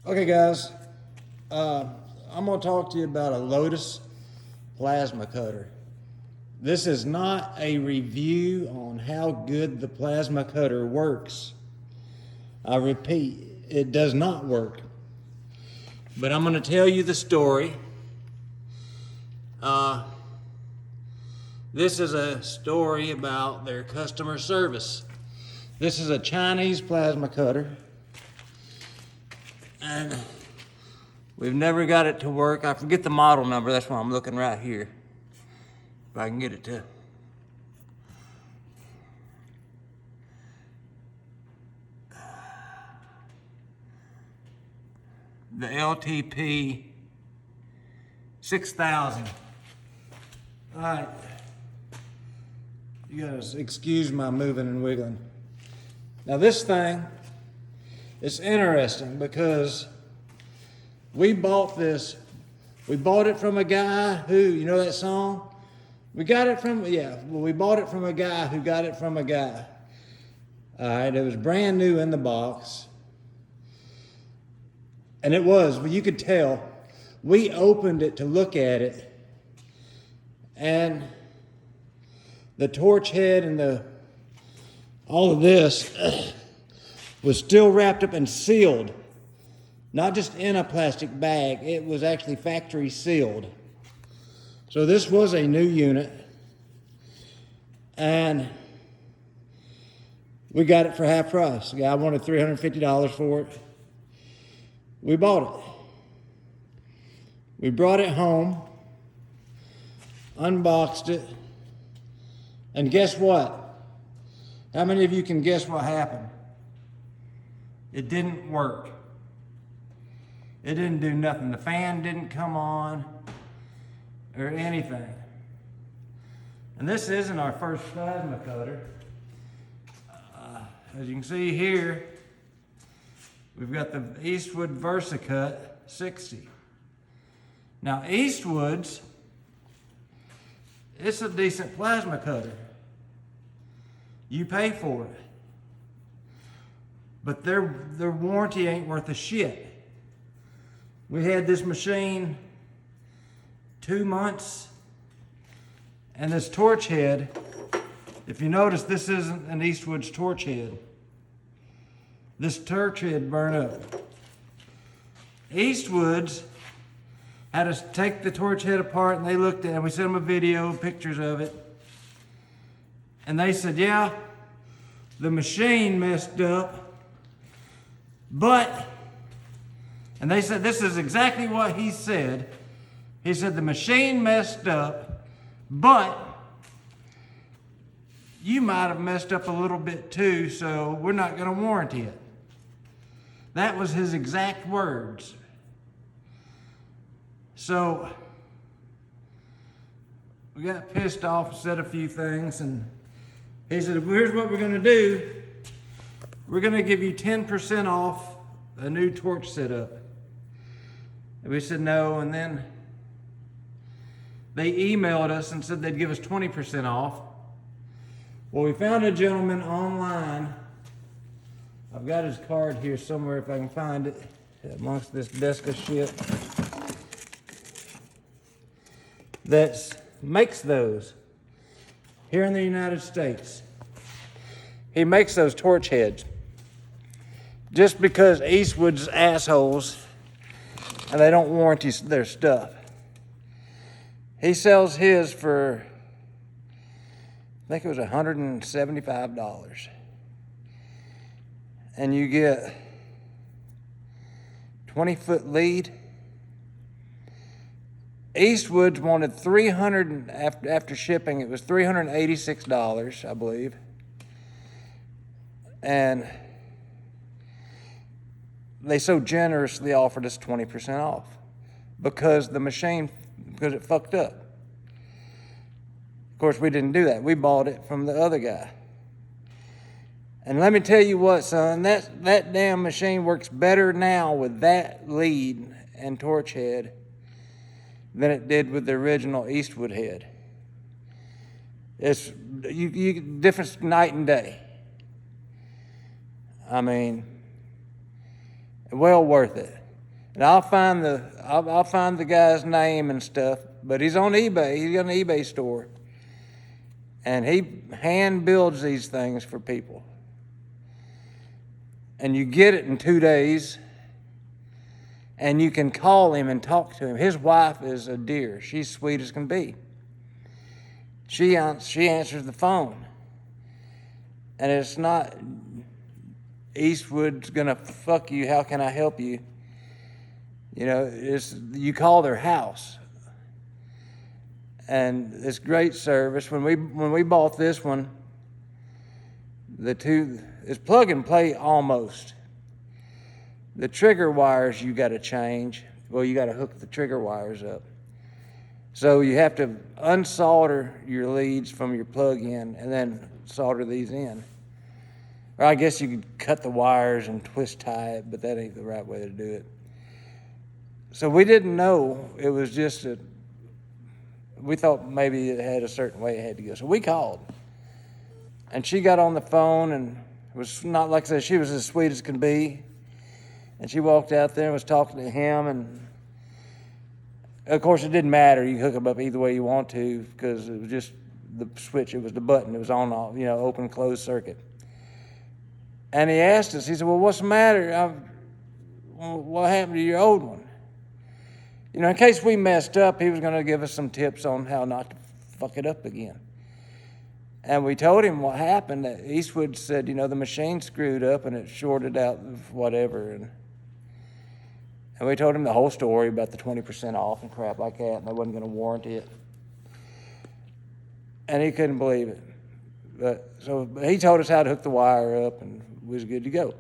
Okay guys, I'm going to talk to you about a Lotos plasma cutter. This is not a review on how good the plasma cutter works. I repeat, it does not work. But I'm going to tell you the story. This is a story about their customer service. This is a Chinese plasma cutter. And we've never got it to work. I forget the model number, that's why I'm looking right here. If I can get it to. The ltp6000. All right. You gotta excuse my moving and wiggling. Now this thing, it's interesting because we bought this. We bought it from a guy who, you know that song? We got it from, we bought it from a guy who got it from a guy. All right, it was brand new in the box. And it was, but you could tell. We opened it to look at it, and the torch head and all of this was still wrapped up and sealed. Not just in a plastic bag, it was actually factory sealed. So this was a new unit, and we got it for half price. The guy wanted $350 for it. We bought it. We brought it home, unboxed it, and guess what? How many of you can guess what happened? It didn't work. It didn't do nothing. The fan didn't come on or anything. And this isn't our first plasma cutter. As you can see here, we've got the Eastwood VersaCut 60. Now Eastwood's, it's a decent plasma cutter. You pay for it. But their warranty ain't worth a shit. We had this machine 2 months, and this torch head, if you notice, this isn't an Eastwood's torch head. This torch head burned up. Eastwood's had us take the torch head apart, and they looked at it, and we sent them a video, pictures of it. And they said, yeah, the machine messed up, but, and they said, this is exactly what he said. He said, the machine messed up, but you might have messed up a little bit too, so we're not going to warranty it. That was his exact words. So we got pissed off and said a few things, and he said, well, here's what we're going to do. We're going to give you 10% off a new torch setup. And we said no, and then they emailed us and said they'd give us 20% off. Well, we found a gentleman online. I've got his card here somewhere if I can find it amongst this desk of shit. That makes those here in the United States. He makes those torch heads. Just because Eastwood's assholes and they don't warranty their stuff. He sells his for, I think it was $175. And you get 20-foot lead. Eastwood's wanted after shipping, it was $386, I believe. And they so generously offered us 20% off because it fucked up. Of course, we didn't do that. We bought it from the other guy. And let me tell you what, son, that damn machine works better now with that lead and torch head than it did with the original Eastwood head. It's difference night and day. I mean, well worth it. And I'll find the guy's name and stuff, but he's on eBay. He's got an eBay store. And he hand builds these things for people. And you get it in 2 days, and you can call him and talk to him. His wife is a dear. She's sweet as can be. She answers the phone. And it's not, Eastwood's gonna fuck you, how can I help you? You know, you call their house. And it's great service. When we bought this one, it's plug and play almost. The trigger wires you got to change. Well, you got to hook the trigger wires up. So you have to unsolder your leads from your plug-in and then solder these in. Or I guess you could cut the wires and twist tie it, but that ain't the right way to do it. So we didn't know. It was just we thought maybe it had a certain way it had to go. So we called. And she got on the phone, and it was not, like I said, she was as sweet as can be. And she walked out there and was talking to him. And of course, it didn't matter. You hook them up either way you want to, because it was just the switch. It was the button. It was on, off, open, closed circuit. And he asked us, he said, well, what's the matter? What happened to your old one? In case we messed up, he was going to give us some tips on how not to fuck it up again. And we told him what happened. Eastwood said, the machine screwed up and it shorted out whatever. And we told him the whole story about the 20% off and crap like that, and they wasn't going to warranty it. And he couldn't believe it. So he told us how to hook the wire up, and we was good to go.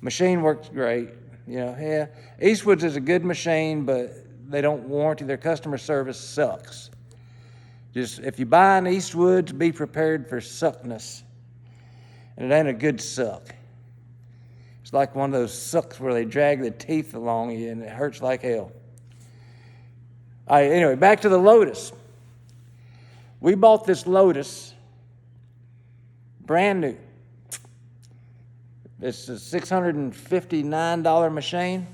Machine works great. Yeah. Eastwood's is a good machine, but they don't warranty. Their customer service sucks. Just, if you buy an Eastwood's, be prepared for suckness. And it ain't a good suck. It's like one of those sucks where they drag the teeth along you and it hurts like hell. All right, anyway, back to the Lotos. We bought this Lotos brand new. It's a $659 machine.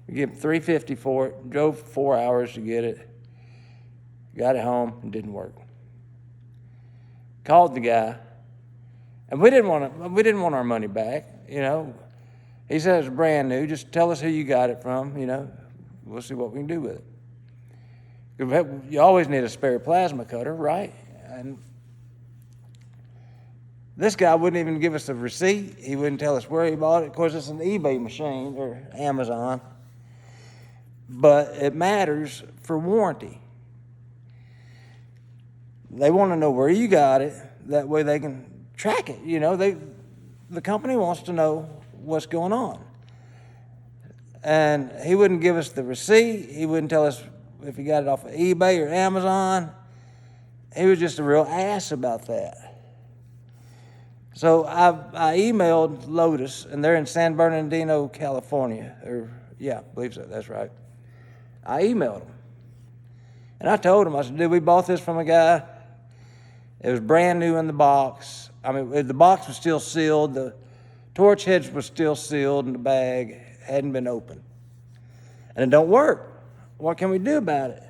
We gave him $350 for it. Drove 4 hours to get it. Got it home and didn't work. Called the guy, and we didn't want our money back. He said it's brand new. Just tell us who you got it from. We'll see what we can do with it. You always need a spare plasma cutter, right? And this guy wouldn't even give us a receipt. He wouldn't tell us where he bought it. Of course, it's an eBay machine or Amazon. But it matters for warranty. They want to know where you got it. That way they can track it. The company wants to know what's going on. And he wouldn't give us the receipt. He wouldn't tell us if he got it off of eBay or Amazon. He was just a real ass about that. So I emailed Lotos, and they're in San Bernardino, California. I believe so. That's right. I emailed them. And I told him, I said, dude, we bought this from a guy. It was brand new in the box. The box was still sealed. The torch heads were still sealed in the bag. Hadn't been opened. And it don't work. What can we do about it?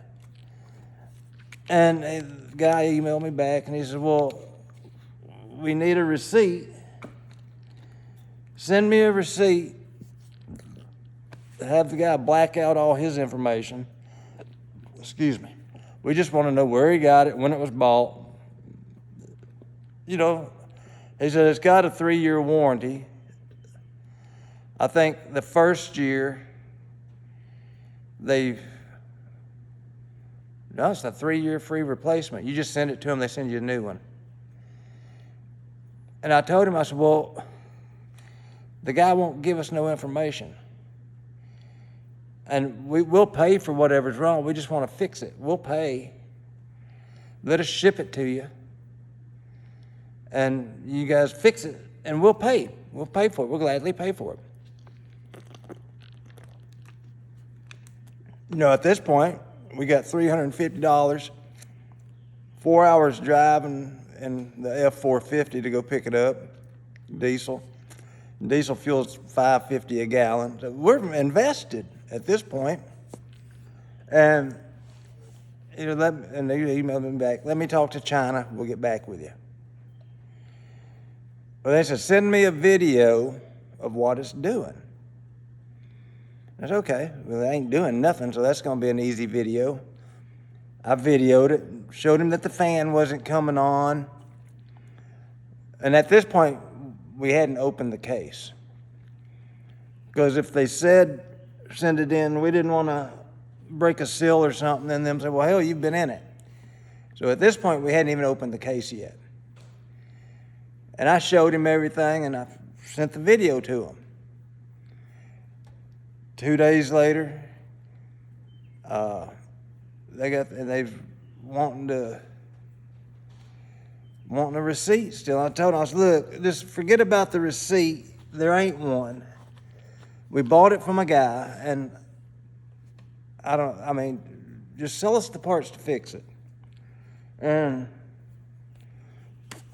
And the guy emailed me back, and he said, well, we need a receipt. Send me a receipt. Have the guy black out all his information. Excuse me. We just want to know where he got it, when it was bought. He said it's got a 3-year warranty. I think the first year it's a 3-year free replacement. You just send it to them, they send you a new one. And I told him, I said, well, the guy won't give us no information. And we'll pay for whatever's wrong. We just want to fix it. We'll pay. Let us ship it to you. And you guys fix it, and we'll pay. We'll pay for it. We'll gladly pay for it. At this point, we got $350, 4 hours driving in the F-450 to go pick it up, diesel. Diesel fuel's $5.50 a gallon. So we're invested at this point. And they emailed me back, let me talk to China, we'll get back with you. Well, they said, send me a video of what it's doing. I said, okay, well, it ain't doing nothing, so that's gonna be an easy video. I videoed it, showed him that the fan wasn't coming on. And at this point, we hadn't opened the case. Because if they said, send it in, we didn't wanna break a seal or something, and them say, well, hell, you've been in it. So at this point, we hadn't even opened the case yet. And I showed him everything, and I sent the video to him. 2 days later, they've wanting a receipt still. I told them, I said, look, just forget about the receipt. There ain't one. We bought it from a guy, and just sell us the parts to fix it. And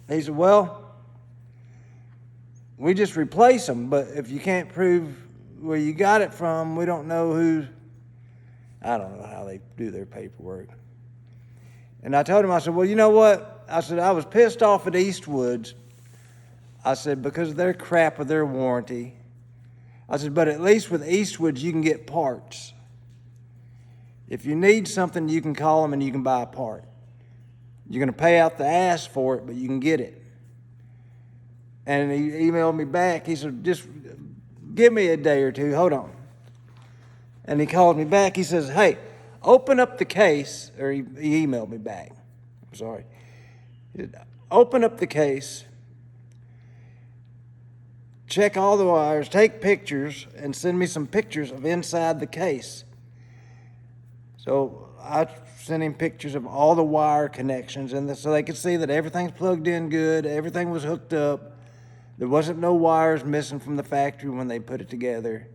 he said, well, we just replace them, but if you can't prove where you got it from, we don't know who. I don't know how they do their paperwork. And I told him, I said, well, you know what? I said, I was pissed off at Eastwood's. I said, because of their crap with their warranty. I said, but at least with Eastwood's, you can get parts. If you need something, you can call them and you can buy a part. You're going to pay out the ass for it, but you can get it. And he emailed me back. He said, just give me a day or two. Hold on. And he called me back. He says, hey, open up the case. Or he emailed me back. I'm sorry. He said, open up the case. Check all the wires. Take pictures and send me some pictures of inside the case. So I sent him pictures of all the wire connections, and so they could see that everything's plugged in good, everything was hooked up. There wasn't no wires missing from the factory when they put it together.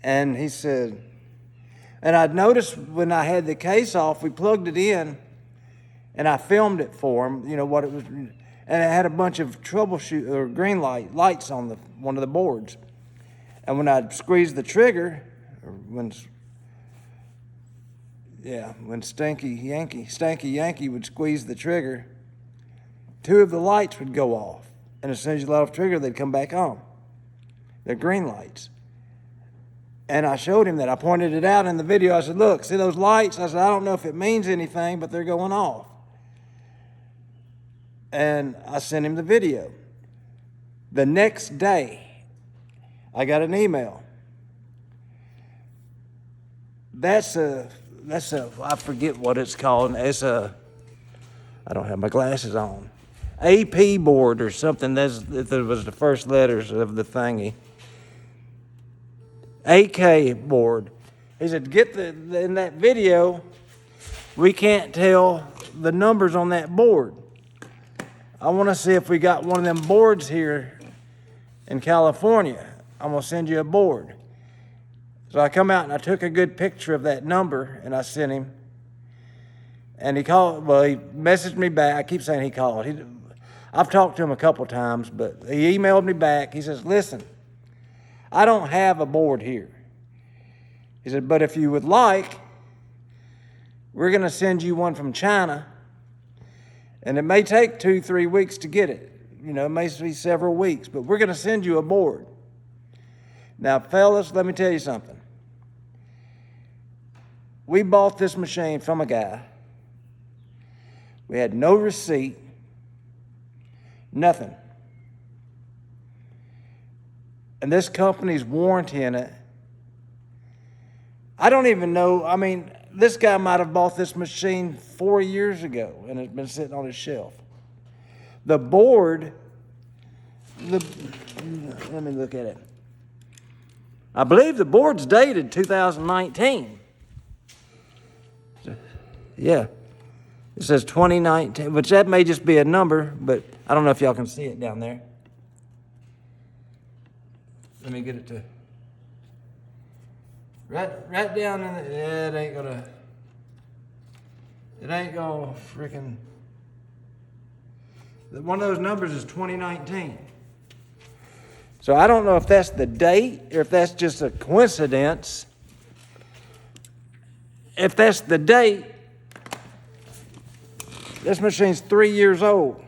And he said, and I'd noticed when I had the case off, we plugged it in, and I filmed it for him, you know, what it was, and it had a bunch of troubleshoot or green lights on one of the boards. And when I'd squeeze the trigger, or when Stanky Yankee would squeeze the trigger, 2 of the lights would go off. And as soon as you let off the trigger, they'd come back on. They're green lights. And I showed him that. I pointed it out in the video. I said, look, see those lights? I said, I don't know if it means anything, but they're going off. And I sent him the video. The next day, I got an email. That's a, I forget what it's called. I don't have my glasses on. AP board or something. That was the first letters of the thingy. AK board. He said, in that video, we can't tell the numbers on that board. I want to see if we got one of them boards here in California. I'm going to send you a board. So I come out and I took a good picture of that number and I sent him. And he messaged me back. I keep saying he called. I've talked to him a couple times, but he emailed me back. He says, listen, I don't have a board here. He said, but if you would like, we're going to send you one from China. And it may take 2-3 weeks to get it. You know, it may be several weeks, but we're going to send you a board. Now, fellas, let me tell you something. We bought this machine from a guy. We had no receipt, nothing. And this company's warrantying it. I don't even know, I mean, this guy might have bought this machine 4 years ago and it's been sitting on his shelf. The board, let me look at it. I believe the board's dated 2019. Yeah. It says 2019, which that may just be a number, but I don't know if y'all can see it down there. Let me get it to right down in the, yeah, it ain't gonna freaking, one of those numbers is 2019. So I don't know if that's the date or if that's just a coincidence. If that's the date, this machine's 3 years old.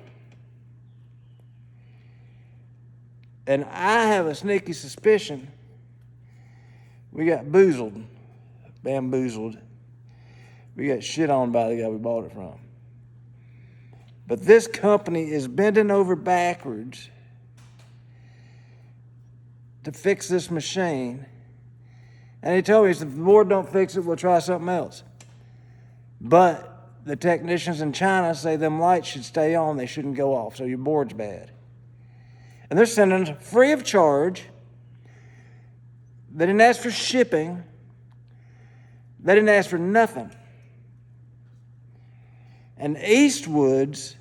And I have a sneaky suspicion we got bamboozled. We got shit on by the guy we bought it from. But this company is bending over backwards to fix this machine. And he told me, if the board don't fix it, we'll try something else. But the technicians in China say them lights should stay on, they shouldn't go off, so your board's bad. And they're sending it free of charge. They didn't ask for shipping. They didn't ask for nothing. And Eastwood's,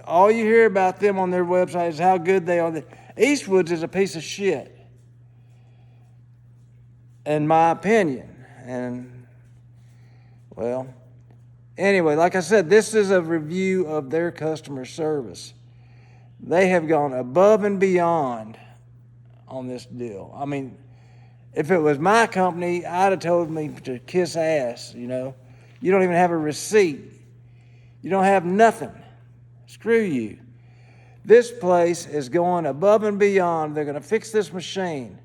all you hear about them on their website is how good they are. Eastwood's is a piece of shit, in my opinion. And, well, anyway, like I said, this is a review of their customer service. They have gone above and beyond on this deal. I mean, if it was my company, I'd have told me to kiss ass, you know. You don't even have a receipt. You don't have nothing. Screw you. This place is going above and beyond. They're going to fix this machine.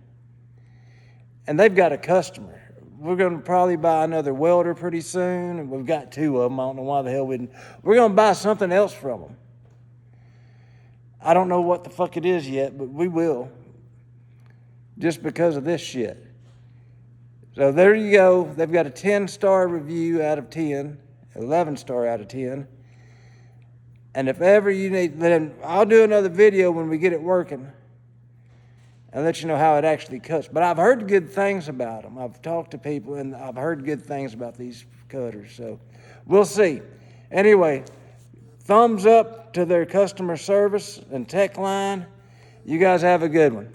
And they've got a customer. We're going to probably buy another welder pretty soon. And we've got 2 of them. I don't know why the hell we didn't. We're going to buy something else from them. I don't know what the fuck it is yet, but we will. Just because of this shit. So there you go. They've got a 10-star review out of 10, 11-star out of 10. And if ever you need, then I'll do another video when we get it working and let you know how it actually cuts. But I've heard good things about them. I've talked to people and I've heard good things about these cutters. So we'll see. Anyway, thumbs up to their customer service and tech line. You guys have a good one.